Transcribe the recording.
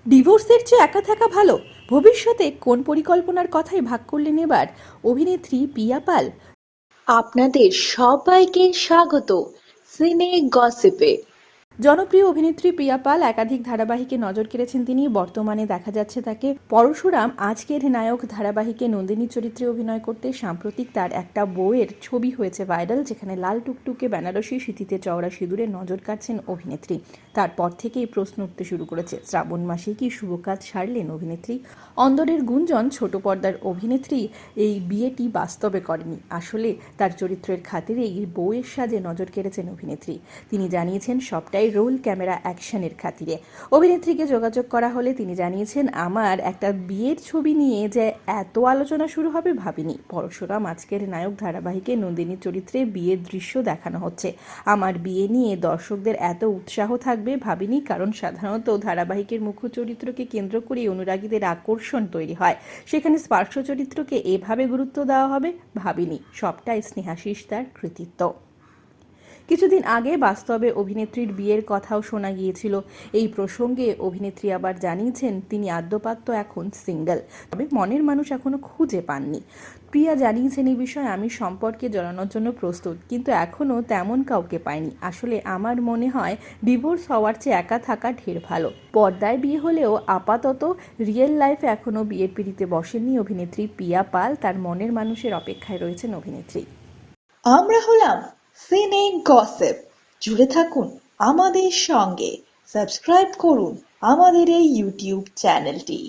ডিভোর্সের চেয়ে একা থাকা ভালো। ভবিষ্যতে কোন পরিকল্পনার কথাই ভাগ করলেন এবার অভিনেত্রী পিয়া পাল। আপনাদের সবাইকে স্বাগত সিনে গসিপে। জনপ্রিয় অভিনেত্রী প্রিয়া পাল একাধিক ধারাবাহিকে নজর কেড়েছেন তিনি। বর্তমানে দেখা যাচ্ছে তাকে পরশুরাম আজকের নায়ক ধারাবাহিকে নন্দিনী চরিত্রে অভিনয় করতে। সাম্প্রতিক তার একটা বইয়ের ছবি হয়েছে ভাইরাল, যেখানে লাল টুকটুকে বেনারসি সিঁথিতে চওড়া সিঁদুরে নজর কাটছেন অভিনেত্রী। তারপর থেকেই প্রশ্ন উঠতে শুরু করেছে, শ্রাবণ মাসে কি শুভ কাজ সারলেন অভিনেত্রী? অন্দরের গুঞ্জন, ছোট পর্দার অভিনেত্রী এই বিয়েটি বাস্তবে করেনি, আসলে তার চরিত্রের খাতিরেই বউয়ের সাজে নজর কেড়েছেন অভিনেত্রী। তিনি জানিয়েছেন সবটাই রোল ক্যামেরা অ্যাকশনের খাতিরে। অভিনেত্রীকে যোগাযোগ করা হলে তিনি জানিয়েছেন, আমার একটা বিয়ের ছবি নিয়ে যে এত আলোচনা শুরু হবে ভাবিনি। পরশুরাম আজকের নায়ক ধারাবাহিকে নন্দিনীর চরিত্রে বিয়ের দৃশ্য দেখানো হচ্ছে। আমার বিয়ে নিয়ে দর্শকদের এত উৎসাহ থাকবে ভাবিনি, কারণ সাধারণত ধারাবাহিকের মুখ্য চরিত্রকে কেন্দ্র করে অনুরাগীদের আকর্ষণ তৈরি হয়, সেখানে পার্শ্ব চরিত্রকে এভাবে গুরুত্ব দেওয়া হবে ভাবিনি। সবটাই স্নেহাশিস তার কৃতিত্ব। কিছুদিন আগে বাস্তবে অভিনেত্রীর বিয়ের কথাও শোনা গিয়েছিল। এই প্রসঙ্গে অভিনেত্রী আবার জানিয়েছেন তিনি আদ্যোপান্ত এখন সিঙ্গেল, তবে মনের মানুষ এখনো খুঁজে পাননি। প্রিয়া জানিয়েছেন, এই বিষয়ে আমি সম্পর্কে জড়ানোর জন্য প্রস্তুত, কিন্তু এখনও তেমন কাউকে পাইনি। আসলে আমার মনে হয় ডিভোর্স হওয়ার চেয়ে একা থাকা ঢের ভালো। পর্দায় বিয়ে হলেও আপাতত রিয়েল লাইফে এখনও বিয়ের পিঁড়িতে বসেননি অভিনেত্রী পিয়া পাল। তার মনের মানুষের অপেক্ষায় রয়েছেন অভিনেত্রী। আমরা হলাম সিনে গসিপ। জুড়ে থাকুন আমাদের সঙ্গে, সাবস্ক্রাইব করুন আমাদের এই ইউটিউব চ্যানেলটি।